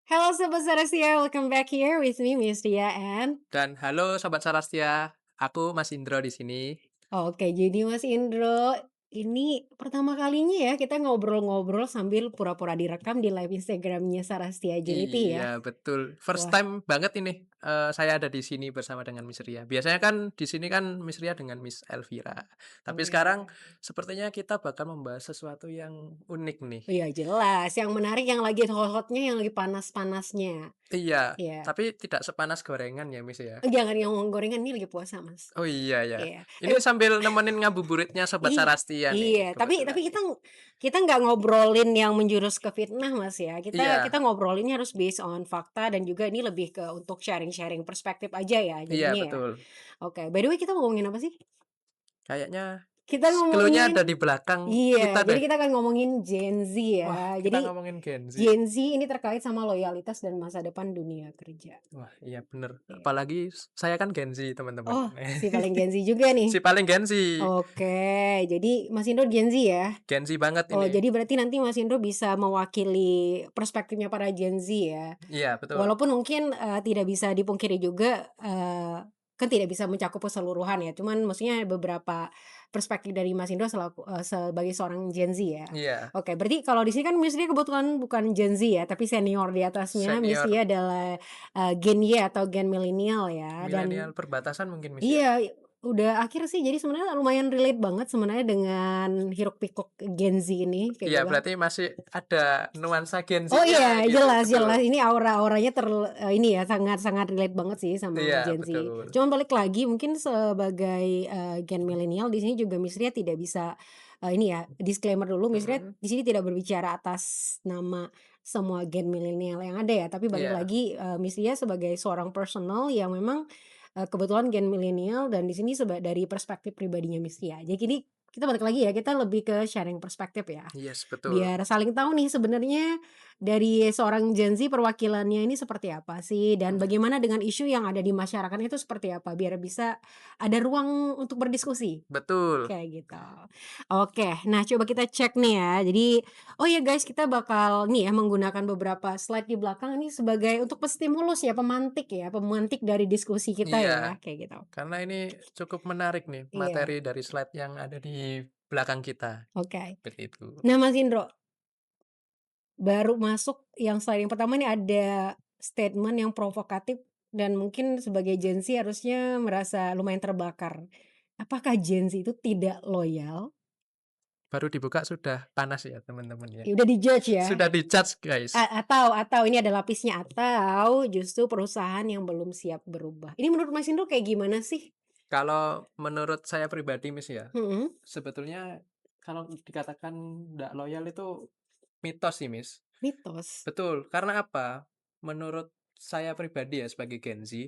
Hello Sobat Sarastia, welcome back here with me, Miss Tia, and Dan halo Sobat Sarastia, aku Mas Indro di sini. oke, jadi Mas Indro, ini pertama kalinya ya kita ngobrol-ngobrol sambil pura-pura direkam di live Instagramnya Sarastia Agility ya. Iya, betul. First Wah, time banget ini, saya ada di sini bersama dengan Miss Ria. Biasanya kan di sini kan Miss Ria dengan Miss Elvira. Tapi oh sekarang ya. sepertinya kita bakal membahas sesuatu yang unik nih. Oh iya jelas, yang menarik yang lagi hot-hotnya, yang lagi panas-panasnya. Iya, Ya, tapi tidak sepanas gorengan ya, Miss ya? jangan ngomong gorengan, ini lagi puasa Mas. Oh iya ya. Iya. Ini sambil nemenin ngabuburitnya Sobat Sarastia nih Iya, tapi kebetulan kita nih. kita nggak ngobrolin yang menjurus ke fitnah, Mas, ya. Kita Iya, ngobrolinnya harus based on fakta dan juga ini lebih ke untuk sharing-sharing perspektif aja ya iya jadinya ya. betul. Oke, by the way kita ngomongin apa sih? Kayaknya Kita clue-nya ada ngomongin di belakang kita iya, jadi deh. kita akan ngomongin Gen Z Wah, ya. kita Jadi ngomongin Gen Z. Gen Z ini terkait sama loyalitas dan masa depan dunia kerja. Wah, iya bener. Iya. Apalagi saya kan Gen Z, teman-teman. Oh, si paling Gen Z juga Si nih. paling Gen Z. Oke, jadi Mas Indro Gen Z ya? Gen Z banget Oh, ini. jadi berarti nanti Mas Indro bisa mewakili perspektifnya para Gen Z ya. Iya, betul. Walaupun mungkin, tidak bisa dipungkiri juga, kan tidak bisa mencakup keseluruhan ya, cuman maksudnya beberapa perspektif dari Mas Indro sebagai seorang Gen Z ya. Iya, Oke, berarti kalau di sini kan Miss Ria kebetulan bukan Gen Z ya, tapi senior di atasnya. Miss senior Ria adalah, Gen Y atau Gen milenial ya, milenial dan perbatasan mungkin, Miss, ya? iya, udah akhir sih, jadi sebenarnya lumayan relate banget sebenarnya dengan hiruk-pikuk Gen Z ini, kayak Iya, gitu. berarti masih ada nuansa Gen Oh Z-nya iya, gitu, jelas betul. jelas, ini aura-auranya ini ya, sangat-sangat relate banget sih sama Iya, Gen Z. betul. Cuman balik lagi mungkin sebagai, Gen milenial di sini juga Miss Ria tidak bisa, ini ya, disclaimer dulu, Miss Ria Mhm, di sini tidak berbicara atas nama semua Gen milenial yang ada ya, tapi balik iya. lagi, Miss Ria sebagai seorang personal yang memang, kebetulan Gen milenial dan di sini dari perspektif pribadinya Miss Ria. Jadi kita balik lagi ya, kita lebih ke sharing perspektif ya. Yes, betul. Biar saling tahu nih sebenarnya dari seorang Gen Z perwakilannya ini seperti apa sih, dan Mhm, bagaimana dengan isu yang ada di masyarakat itu seperti apa, biar bisa ada ruang untuk berdiskusi. betul. Kayak gitu. Oke, nah coba kita cek nih ya. Jadi, oh ya guys, kita bakal nih ya menggunakan beberapa slide di belakang ini sebagai untuk pestimulus ya, pemantik dari diskusi kita Iya, ya, kayak gitu. karena ini cukup menarik nih materi Iya, dari slide yang ada di belakang kita, oke. begitu. Nah Mas Indro, baru masuk yang slide yang pertama ini ada statement yang provokatif dan mungkin sebagai Gen Z harusnya merasa lumayan terbakar. Apakah Gen Z itu tidak loyal? Baru dibuka sudah panas ya, teman-teman ya. Ya udah di-judge ya? Sudah di-judge, guys. Atau ini ada lapisnya, atau justru perusahaan yang belum siap berubah. Ini menurut Mas Indro kayak gimana sih? Kalau menurut saya pribadi, Miss, ya, Mhm, sebetulnya kalau dikatakan nggak loyal itu mitos sih, Miss. mitos, Betul, karena apa? Menurut saya pribadi ya sebagai Gen Z,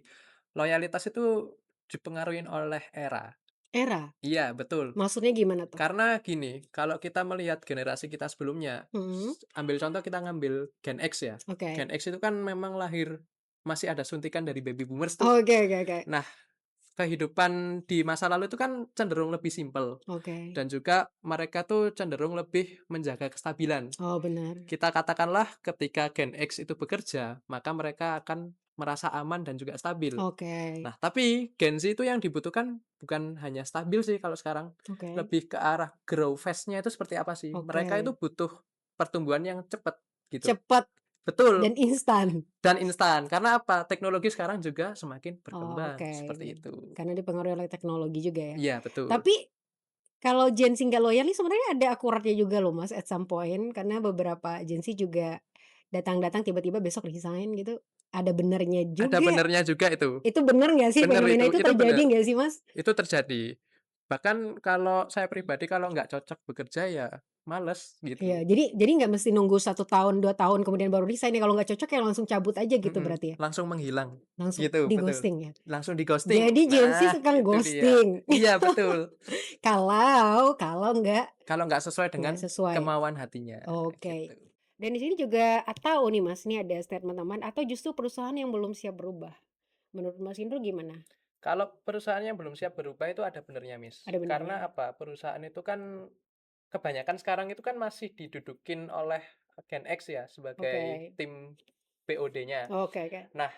loyalitas itu dipengaruhi oleh era. era, Iya, betul. maksudnya gimana tuh? Karena gini, kalau kita melihat generasi kita sebelumnya, Mhm, ambil contoh kita ngambil Gen X ya. oke. Gen X itu kan memang lahir masih ada suntikan dari baby boomers tuh. Oke oke oke. Nah, kehidupan di masa lalu itu kan cenderung lebih simpel Oke. dan juga mereka tuh cenderung lebih menjaga kestabilan. Oh benar. Kita katakanlah ketika Gen X itu bekerja, maka mereka akan merasa aman dan juga stabil. Oke Nah, tapi Gen Z itu yang dibutuhkan bukan hanya stabil sih kalau sekarang, oke lebih ke arah grow fast-nya itu seperti apa sih? oke. Mereka itu butuh pertumbuhan yang cepat gitu. Cepat dan Betul, instan. dan instan. Karena apa? Teknologi sekarang juga semakin Oh, berkembang, oke, seperti itu. karena dipengaruhi oleh teknologi juga ya. Iya, betul. Tapi kalau Gen Z nggak loyal nih sebenarnya ada akuratnya juga loh Mas, at some point, karena beberapa Gen Z juga datang-datang tiba-tiba besok resign gitu, ada benernya Ada juga. benernya juga itu. Itu bener nggak sih, Bener fenomena itu itu terjadi bener. nggak sih Mas? Itu terjadi. Bahkan kalau saya pribadi kalau nggak cocok bekerja ya males Iya, gitu. jadi nggak mesti nunggu 1 tahun, 2 tahun kemudian baru resign ya, kalau nggak cocok ya langsung cabut aja gitu Mhm, berarti ya? langsung menghilang, Langsung gitu, betul. di-ghosting ya? Langsung di-ghosting. Jadi Gen Z Nah, suka itu dia. ghosting. Iya, betul. Kalau kalau Kalau nggak sesuai dengan nggak sesuai. kemauan hatinya, Oke. gitu. Dan di sini juga atau nih Mas, ini ada statement teman atau justru perusahaan yang belum siap berubah. Menurut Mas Indro gimana? Kalau perusahaan yang belum siap berubah itu ada benernya, Miss. Ada Karena benernya? apa, perusahaan itu kan kebanyakan sekarang itu kan masih didudukin oleh Gen X ya, sebagai Oke. tim BOD-nya. Oke oke. Nah,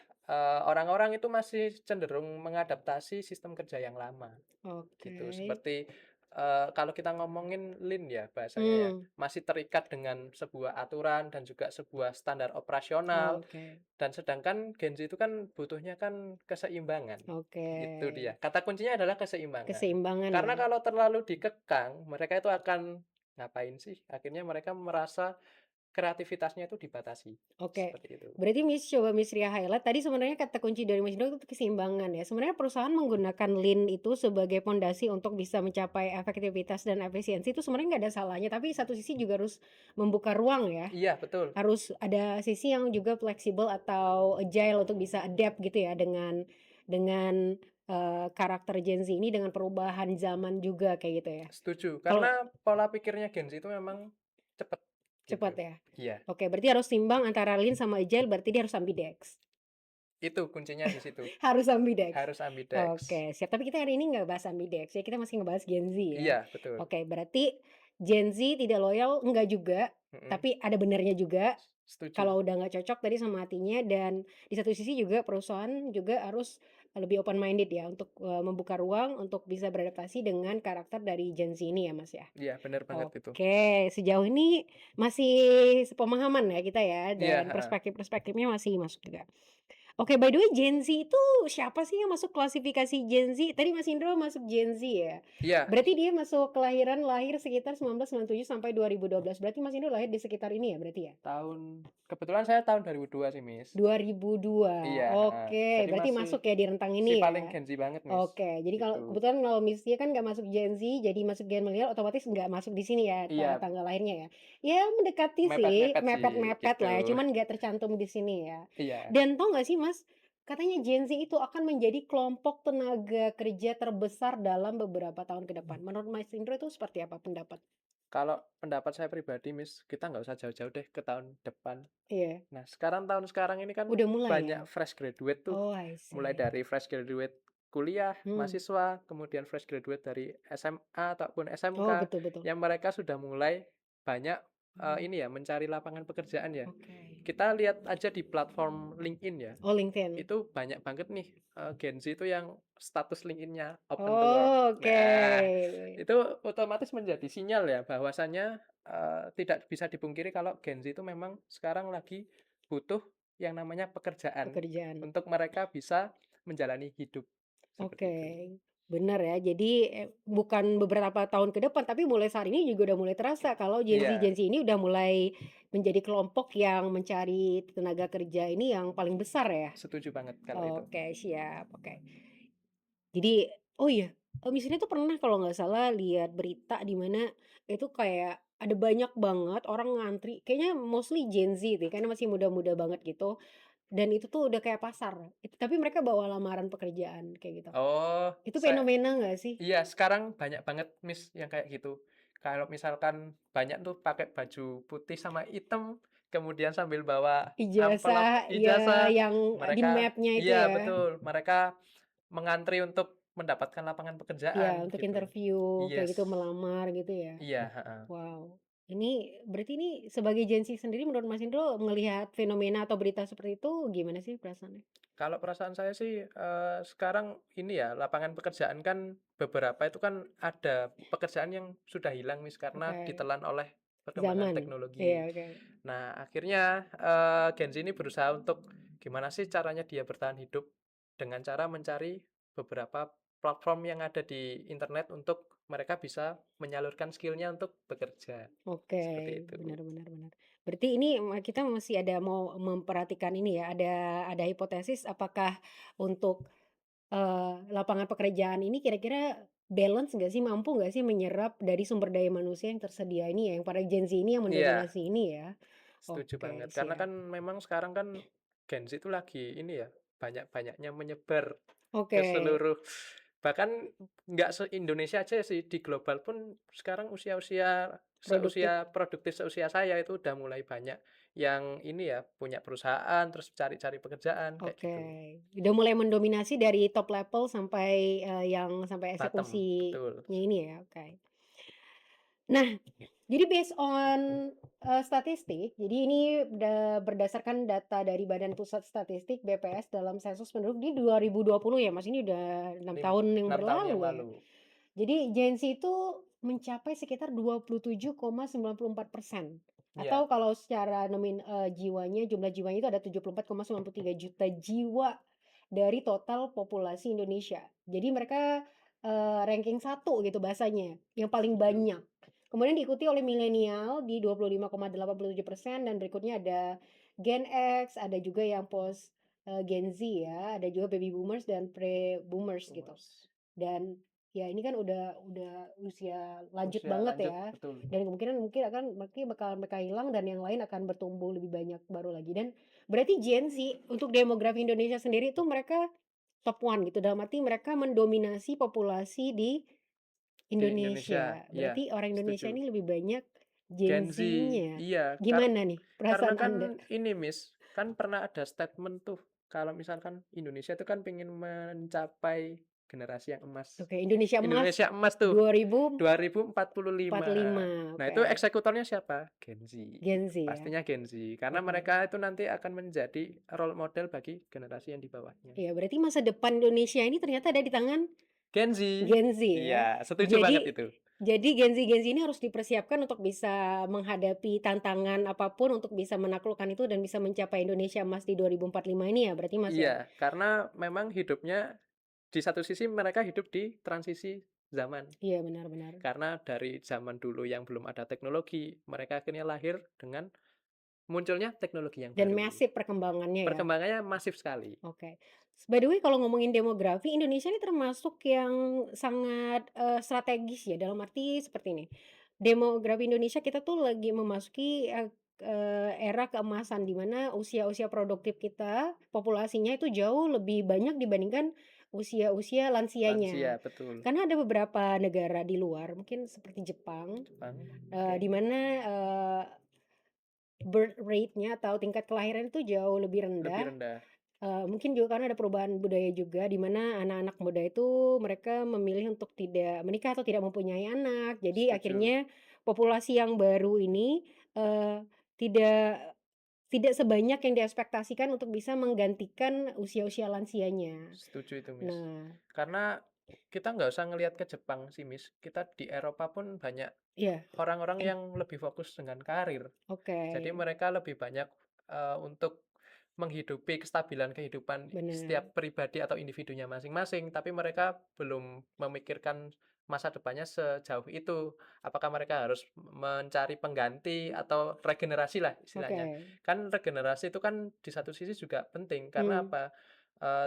orang-orang itu masih cenderung mengadaptasi sistem kerja yang lama, Oke. gitu. Seperti, kalau kita ngomongin Lean ya bahasanya ya, Mmm, masih terikat dengan sebuah aturan dan juga sebuah standar operasional, oke. dan sedangkan Gen Z itu kan butuhnya kan keseimbangan, Oke. itu dia. Kata kuncinya adalah keseimbangan. Keseimbangan Karena ya? kalau terlalu dikekang, mereka itu akan, "Ngapain sih?" Akhirnya mereka merasa kreativitasnya itu dibatasi, Oke. seperti itu. Berarti coba Miss Ria highlight tadi sebenarnya kata kunci dari Mas Indro itu keseimbangan ya. Sebenarnya perusahaan menggunakan Lean itu sebagai pondasi untuk bisa mencapai efektivitas dan efisiensi itu sebenarnya nggak ada salahnya, tapi satu sisi juga harus membuka ruang ya. Iya, betul. Harus ada sisi yang juga fleksibel atau agile untuk bisa adapt gitu ya dengan karakter Gen Z ini dengan perubahan zaman juga kayak gitu ya. Setuju, Kalau karena pola pikirnya Gen Z itu memang cepet, cepat gitu. ya? Iya, Oke, berarti harus timbang antara lean sama agile, berarti dia harus ambidex. itu kuncinya di situ, Harus ambidex. harus ambidex. Oke, siap. Tapi kita hari ini nggak bahas ambidex ya, kita masih ngebahas Gen Z ya. Iya, betul, Oke, berarti Gen Z tidak loyal, enggak juga, mhm, tapi ada benernya juga, setuju. kalau udah nggak cocok tadi sama hatinya dan di satu sisi juga perusahaan juga harus lebih open minded ya untuk, membuka ruang untuk bisa beradaptasi dengan karakter dari Gen Z ini ya, Mas, ya? Iya, bener banget itu. Oke, sejauh ini masih sepemahaman ya kita ya Iya, dan heeh, perspektif-perspektifnya masih masuk juga. Oke, by the way Gen Z itu siapa sih yang masuk klasifikasi Gen Z? Tadi Mas Indro masuk Gen Z ya? iya, Berarti dia masuk lahir sekitar 1997 sampai 2012. Berarti Mas Indro lahir di sekitar ini ya berarti ya? kebetulan saya tahun 2002 sih, Miss. 2002. Iya, heeh, Oke, jadi berarti masih masuk ya di rentang si ini paling ya? Gen Z banget, Miss, Oke, jadi kalau gitu. kebetulan kalau Miss-nya kan nggak masuk Gen Z, jadi masuk Gen Millennial otomatis nggak masuk di sini ya, Iya, tanggal lahirnya ya. Ya mendekati sih, mepet-mepet sih, mepet-mepet gitu. lah ya, cuman nggak tercantum di sini ya. Iya, Dan tahu nggak sih Mas, katanya Gen Z itu akan menjadi kelompok tenaga kerja terbesar dalam beberapa tahun ke depan. Menurut Mas Indro itu seperti apa pendapat? kalau pendapat saya pribadi, Miss, kita nggak usah jauh-jauh deh ke tahun depan. Iya, Nah, tahun sekarang ini kan udah mulai ya? banyak fresh graduate tuh, Oh, I mulai see. dari fresh graduate kuliah, Hmm. mahasiswa, kemudian fresh graduate dari SMA ataupun Oh, SMK, betul betul. yang mereka sudah mulai banyak, Hmm. ini ya, mencari lapangan pekerjaan ya. Oke. Kita lihat aja di platform LinkedIn ya, Oh, LinkedIn. itu banyak banget nih, Gen Z itu yang status LinkedIn-nya open to work. Oh, oke. Nah, itu otomatis menjadi sinyal ya bahwasannya, tidak bisa dipungkiri kalau Gen Z itu memang sekarang lagi butuh yang namanya pekerjaan Pekerjaan. untuk mereka bisa menjalani hidup, seperti Oke, itu. benar ya. Jadi, bukan beberapa tahun ke depan, tapi mulai saat ini juga udah mulai terasa kalau Gen Iya, Z ini udah mulai menjadi kelompok yang mencari tenaga kerja ini yang paling besar ya? setuju banget kalau itu. Oke, siap, oke. Jadi oh iya, misalnya tuh pernah kalau nggak salah lihat berita di mana itu kayak ada banyak banget orang ngantri, kayaknya mostly Gen Z deh, karena masih muda-muda banget gitu, dan itu tuh udah kayak pasar, tapi mereka bawa lamaran pekerjaan kayak gitu. Oh, Itu fenomena nggak sih? iya, sekarang banyak banget, Miss, yang kayak gitu. Kalau misalkan banyak tuh pakai baju putih sama hitam, kemudian sambil bawa amplop Ijazah ya ijazah, yang di mereka map-nya itu iya, ya? betul, mereka mengantri untuk mendapatkan lapangan pekerjaan, Iya, untuk gitu. interview kayak Yes, gitu, melamar gitu ya? iya, heeh. Wow, ini berarti ini sebagai Gen Z sendiri menurut Mas Indro melihat fenomena atau berita seperti itu gimana sih perasaannya? Kalau perasaan saya sih, sekarang ini ya, lapangan pekerjaan kan beberapa itu kan ada pekerjaan yang sudah hilang, Miss, karena Oke, ditelan oleh perkembangan zaman? Iya, teknologi. oke. Nah, akhirnya, Gen Z ini berusaha untuk gimana sih caranya dia bertahan hidup dengan cara mencari beberapa platform yang ada di internet untuk mereka bisa menyalurkan skill-nya untuk bekerja, Oke, seperti itu. benar benar benar. Berarti ini kita masih ada mau memperhatikan ini ya, ada hipotesis apakah untuk, lapangan pekerjaan ini kira-kira balance nggak sih, mampu nggak sih menyerap dari sumber daya manusia yang tersedia ini ya, yang para Gen Z ini yang Iya, mendominasi ini ya? setuju banget. Oke, Karena siap. kan memang sekarang kan Gen Z itu lagi ini ya, banyak-banyaknya menyebar ke Oke, seluruh, bahkan nggak se-Indonesia aja sih, di global pun sekarang produktif. seusia saya itu udah mulai banyak yang ini ya, punya perusahaan, terus cari-cari pekerjaan, kayak Oke, gitu. udah mulai mendominasi dari top level sampai, yang sampai Bottom, betul. eksekusinya ini ya, oke. Nah, Jadi based on, statistik, jadi ini berdasarkan data dari Badan Pusat Statistik BPS dalam sensus penduduk di 2020 ya, Mas, ini udah 6 tahun yang 6 tahun yang berlalu ya. lalu. Jadi Gen Z itu mencapai sekitar 27,94% Iya, atau kalau secara jiwanya, jumlah jiwanya itu ada 74,93 juta jiwa dari total populasi Indonesia. Jadi mereka, ranking satu gitu bahasanya, yang paling setuju. banyak. Kemudian diikuti oleh milenial di 25,87% dan berikutnya ada Gen X, ada juga yang Gen Z ya, ada juga baby boomers dan pre-boomers gitu. Boomers. Dan ya ini kan udah usia lanjut Usia banget lanjut, ya, betul. dan kemungkinan mungkin bakal mereka hilang dan yang lain akan bertumbuh lebih banyak baru lagi. Dan berarti Gen Z untuk demografi Indonesia sendiri itu mereka top one gitu, dalam arti mereka mendominasi populasi di Di Indonesia, Indonesia. iya, Berarti orang Indonesia setuju. ini lebih banyak Gen Gen Z, Z-nya. iya, Gimana nih karena perasaan kan Anda? ini Miss, kan pernah ada statement tuh, kalau misalkan Indonesia itu kan pengen mencapai generasi yang emas. Oke, Indonesia Emas Indonesia emas tuh, 2045. 2045, Nah, oke. itu eksekutornya siapa? Gen Z, Gen gitu. Z ya? Pastinya Gen Z, karena Oke. mereka itu nanti akan menjadi role model bagi generasi yang di bawahnya. Iya, berarti masa depan Indonesia ini ternyata ada di tangan Gen Z, Gen Z ya. iya, setuju banget Jadi itu. Gen Z ini harus dipersiapkan untuk bisa menghadapi tantangan apapun untuk bisa menaklukkan itu dan bisa mencapai Indonesia Emas di 2045 ini ya berarti, Mas, ya? Iya, karena memang hidupnya di satu sisi mereka hidup di transisi zaman. Iya, benar benar. Karena dari zaman dulu yang belum ada teknologi, mereka akhirnya lahir dengan munculnya teknologi yang Dan baru. masif perkembangannya ya? Perkembangannya masif sekali. Oke. By the way kalau ngomongin demografi, Indonesia ini termasuk yang sangat, strategis ya, dalam arti seperti ini, demografi Indonesia kita tuh lagi memasuki, era keemasan di mana usia-usia produktif kita, populasinya itu jauh lebih banyak dibandingkan usia-usia Lansia, lansianya. betul. Karena ada beberapa negara di luar, mungkin seperti Jepang, Jepang, oke. di mana, birth rate-nya atau tingkat kelahiran itu jauh lebih Lebih rendah. rendah. Mungkin juga karena ada perubahan budaya juga di mana anak-anak muda itu mereka memilih untuk tidak menikah atau tidak mempunyai anak. Jadi Setuju. akhirnya populasi yang baru ini, eee, tidak tidak sebanyak yang diekspektasikan untuk bisa menggantikan usia-usia lansianya. Setuju itu, Miss. Nah, Karena kita nggak usah ngelihat ke Jepang sih, Miss. Kita di Eropa pun banyak iya, orang-orang yang lebih fokus dengan karir. oke, Jadi mereka lebih banyak, untuk menghidupi kestabilan kehidupan benar, setiap pribadi atau individunya masing-masing, tapi mereka belum memikirkan masa depannya sejauh itu. Apakah mereka harus mencari pengganti atau regenerasi lah istilahnya. oke, Kan regenerasi itu kan di satu sisi juga penting, karena mmm, apa,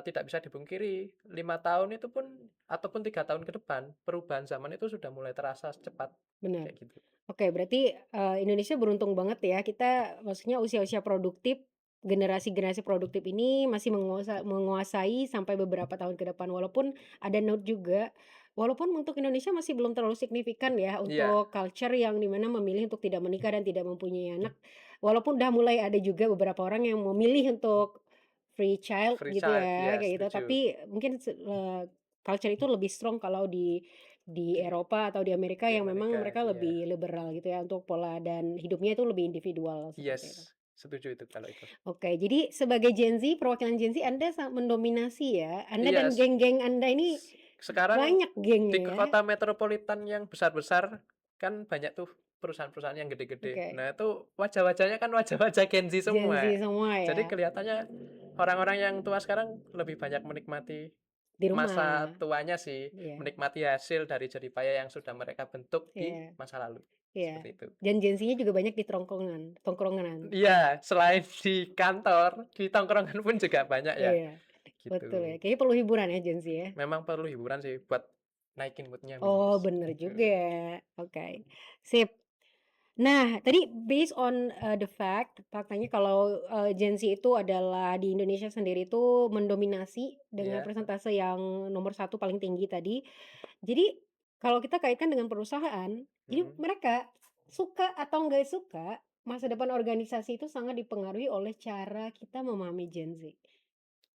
tidak bisa dipungkiri 5 tahun itu pun ataupun 3 tahun ke depan, perubahan zaman itu sudah mulai terasa cepat, benar. kayak gitu. Oke, berarti, Indonesia beruntung banget ya, kita maksudnya usia-usia produktif, generasi-generasi produktif ini masih menguasai sampai beberapa tahun ke depan. Walaupun ada note juga, walaupun untuk Indonesia masih belum terlalu signifikan ya, Iya, untuk culture yang di mana memilih untuk tidak menikah dan tidak mempunyai anak. Walaupun udah mulai ada juga beberapa orang yang memilih untuk free child free gitu child, ya, ya kayak gitu. setuju. Tapi mungkin culture itu lebih strong kalau di Di Eropa atau di Amerika di yang memang Amerika, mereka iya. lebih liberal gitu ya untuk pola dan hidupnya itu lebih individual seperti itu. Yes, setuju itu kalau itu. Oke, jadi sebagai Gen Z, perwakilan Gen Z Anda mendominasi ya. Anda Iya, dan geng-geng Anda ini sekarang banyak gengnya di ya. kota metropolitan yang besar-besar, kan banyak tuh perusahaan-perusahaan yang gede-gede. Oke, Nah, itu wajah-wajahnya kan wajah-wajah Gen Z Gen Z semua. semua Jadi ya, kelihatannya orang-orang yang tua sekarang lebih banyak menikmati di masa rumah. tuanya sih, Iya, menikmati hasil dari jerih payah yang sudah mereka bentuk di iya, masa lalu, iya. seperti itu. Dan Gen Z-nya juga banyak di tongkrongan. Iya, selain di kantor, di tongkrongan pun juga banyak ya, Iya, betul ya. gitu. Kayaknya perlu hiburan ya Gen Z ya. Memang perlu hiburan sih buat naikin mood-nya, Oh, Miss, bener gitu. juga ya. Oke, sip. Nah, tadi based on, the faktanya kalau, Gen Z itu adalah di Indonesia sendiri itu mendominasi dengan Iya, persentase yang nomor satu paling tinggi tadi. Jadi, kalau kita kaitkan dengan perusahaan, jadi mhm. mereka suka atau nggak suka, masa depan organisasi itu sangat dipengaruhi oleh cara kita memahami Gen Z.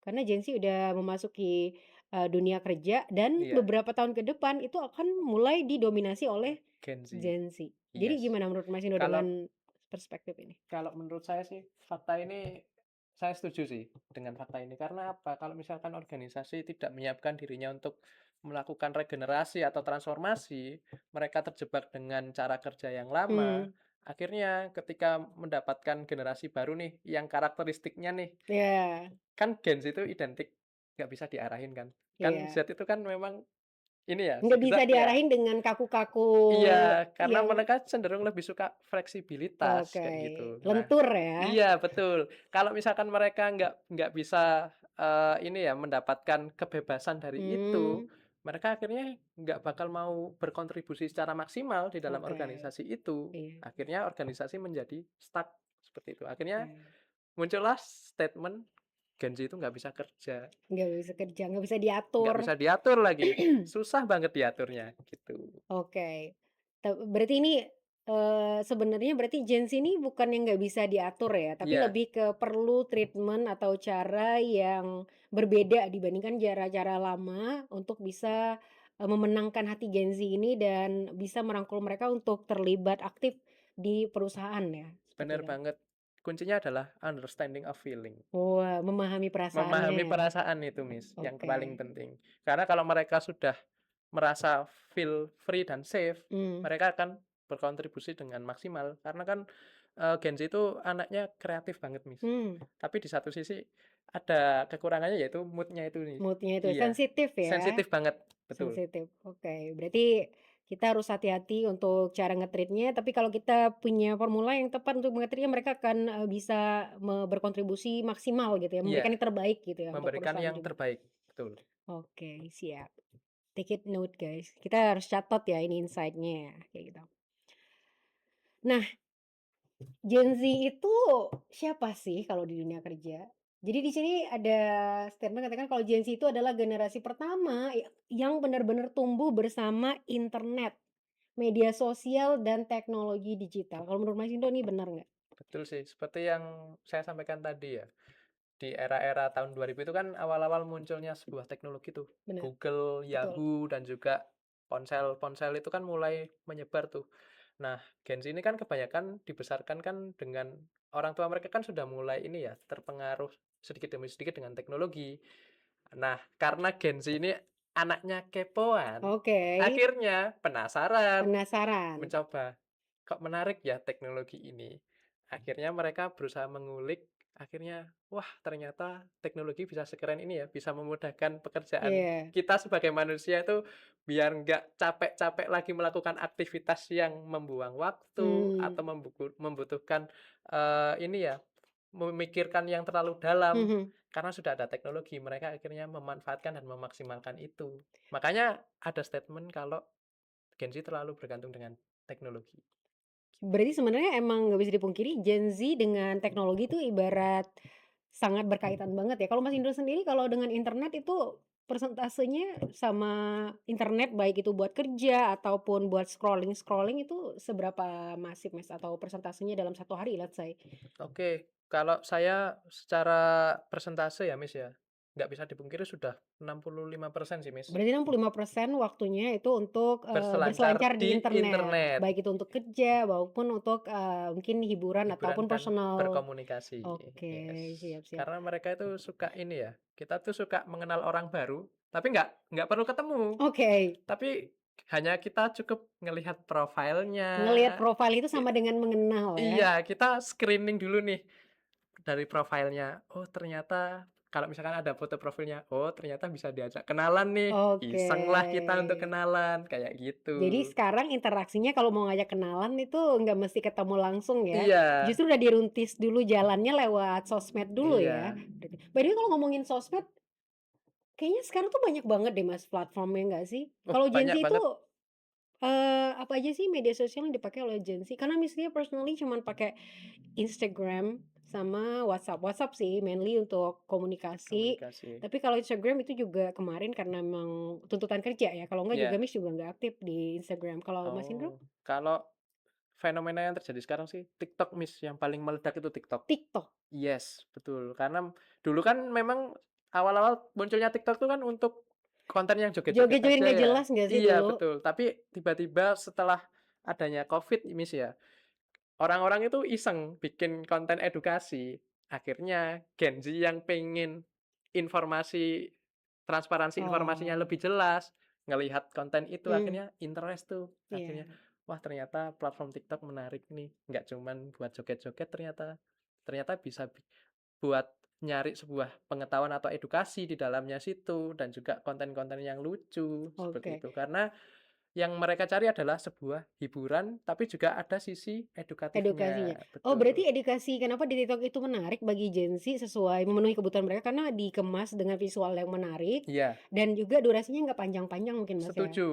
Karena Gen Z udah memasuki, dunia kerja dan Iya, beberapa tahun ke depan itu akan mulai didominasi oleh Gen Z, Gen Z. Jadi yes. gimana menurut Mas Indo Kalau dengan perspektif ini? kalau menurut saya sih, fakta ini saya setuju sih dengan fakta ini. Karena apa? Kalau misalkan organisasi tidak menyiapkan dirinya untuk melakukan regenerasi atau transformasi, mereka terjebak dengan cara kerja yang lama, Mmm, akhirnya ketika mendapatkan generasi baru nih, yang karakteristiknya nih, iya kan Gen Z itu identik nggak bisa diarahin kan. Kan iya. Z itu kan memang ini ya, Nggak bisa bisa ya. diarahin dengan kaku-kaku Iya, karena yang mereka cenderung lebih suka fleksibilitas, oke, kayak gitu. Nah, lentur ya? iya betul. Kalau misalkan mereka nggak bisa, ini ya, mendapatkan kebebasan dari itu, Mmm, mereka akhirnya nggak bakal mau berkontribusi secara maksimal di dalam oke, organisasi itu. iya, Akhirnya organisasi menjadi stuck, seperti itu. Akhirnya oke. muncullah statement, Gen Z itu nggak bisa kerja, Nggak bisa kerja, nggak bisa nggak diatur. bisa diatur lagi, susah banget diaturnya, gitu. Oke. Berarti ini, sebenarnya berarti Gen Z ini bukan yang nggak bisa diatur ya, tapi Iya. lebih ke perlu treatment atau cara yang berbeda dibandingkan cara-cara lama untuk bisa, memenangkan hati Gen Z ini dan bisa merangkul mereka untuk terlibat aktif di perusahaan ya, seperti Bener itu? banget. Kuncinya adalah understanding of feeling. Wah, memahami perasaannya Memahami ya? perasaan itu, Miss, yang paling Oke. penting. Karena kalau mereka sudah merasa feel free dan safe, Mmm, mereka akan berkontribusi dengan maksimal. Karena kan, Gen Z itu anaknya kreatif banget, Miss. mmm, Tapi di satu sisi ada kekurangannya yaitu mood-nya itu, Miss. mood-nya itu Iya, sensitif ya? sensitif banget, betul. Sensitif, oke. Berarti kita harus hati-hati untuk cara nge-treat-nya, tapi kalau kita punya formula yang tepat untuk nge-treat-nya, mereka akan, bisa berkontribusi maksimal gitu ya, Iya, memberikan yang terbaik gitu ya untuk memberikan perusahaan yang juga. terbaik, betul. Oke, siap. Take it note, guys. Kita harus catat ya ini insight-nya ya, kayak gitu. Nah, Gen Z itu siapa sih kalau di dunia kerja? Jadi di sini ada statement katakan kalau Gen Z itu adalah generasi pertama yang benar-benar tumbuh bersama internet. Media sosial dan teknologi digital. Kalau menurut Mas Indo ini benar nggak? Betul sih, seperti yang saya sampaikan tadi ya. Di era-era tahun 2000 itu kan awal-awal munculnya sebuah teknologi tuh, Benar, Google, betul. Yahoo, dan juga ponsel-ponsel itu kan mulai menyebar tuh. Nah, Gen Z ini kan kebanyakan dibesarkan kan dengan orang tua mereka kan sudah mulai ini ya, terpengaruh sedikit demi sedikit dengan teknologi. Nah, karena Gen Z ini anaknya kepoan, Oke, akhirnya penasaran, penasaran. mencoba, "Kok menarik ya teknologi ini?" Akhirnya mereka berusaha mengulik, akhirnya, wah ternyata teknologi bisa sekeren ini ya, bisa memudahkan pekerjaan Iya, kita sebagai manusia itu biar nggak capek-capek lagi melakukan aktivitas yang membuang waktu mmm, atau membutuhkan, ini ya, memikirkan yang terlalu dalam. mhm. Karena sudah ada teknologi, mereka akhirnya memanfaatkan dan memaksimalkan itu. Makanya ada statement kalau Gen Z terlalu bergantung dengan teknologi, gitu. Berarti sebenarnya emang nggak bisa dipungkiri Gen Z dengan teknologi itu ibarat sangat berkaitan banget ya. Kalau Mas Indro sendiri kalau dengan internet itu persentasenya sama internet baik itu buat kerja ataupun buat scrolling-scrolling itu seberapa masif Mas? Atau persentasenya dalam satu hari let's say? Oke, kalau saya secara persentase ya, Miss, ya, nggak bisa dipungkiri sudah 65% sih, Miss, Berarti 65% waktunya itu untuk, berselancar berselancar di di internet, internet, baik itu untuk kerja maupun untuk, mungkin hiburan hiburan ataupun dan personal berkomunikasi, oke, yes. siap siap. Karena mereka itu suka ini ya, kita tuh suka mengenal orang baru, tapi nggak perlu ketemu, Oke, tapi hanya kita cukup ngelihat profilnya, ngelihat profil itu i sama dengan mengenal ya? iya, kita screening dulu nih. Dari profilnya, oh ternyata kalau misalkan ada foto profilnya, oh ternyata bisa diajak kenalan nih, Oke. isenglah kita untuk kenalan, kayak Jadi gitu. sekarang interaksinya kalau mau ngajak kenalan itu nggak mesti ketemu langsung ya, Iya, justru udah diruntis dulu jalannya lewat sosmed dulu ya, iya. berarti. By the way kalau ngomongin sosmed, kayaknya sekarang tuh banyak banget deh Mas platformnya nggak sih? Oh Kalau Gen Z banyak itu banget. Apa aja sih media sosial yang dipakai oleh Gen Z? Karena misalnya personally cuman pakai Instagram sama WhatsApp. WhatsApp sih mainly untuk komunikasi, Komunikasi. tapi kalau Instagram itu juga kemarin karena memang tuntutan kerja ya, kalau enggak juga Iya. Miss juga nggak aktif di Instagram. Kalau Mas Indro? Oh, kalau fenomena yang terjadi sekarang sih TikTok, Miss, yang paling meledak itu TikTok. TikTok? Yes, betul. Karena dulu kan memang awal-awal munculnya TikTok tuh kan untuk konten yang joget-joget Joget-joget aja nggak ya. jelas nggak sih Iya dulu? betul, tapi tiba-tiba setelah adanya Covid Mis ya, orang-orang itu iseng bikin konten edukasi. Akhirnya Gen Z yang pengen informasi transparansi informasinya Oh, lebih jelas, ngelihat konten itu mmm, akhirnya interest tuh. Akhirnya, iya, wah ternyata platform TikTok menarik nih, nggak cuman buat joget-joget ternyata. Ternyata bisa buat nyari sebuah pengetahuan atau edukasi di dalamnya situ, dan juga konten-konten yang lucu, seperti oke. itu. Karena yang mereka cari adalah sebuah hiburan, tapi juga ada sisi Edukasinya. edukatifnya, Oh, betul. berarti edukasi kenapa di TikTok itu menarik bagi Gen Z sesuai memenuhi kebutuhan mereka karena dikemas dengan visual yang menarik Iya, dan juga durasinya nggak panjang-panjang mungkin, Mas, ya? setuju.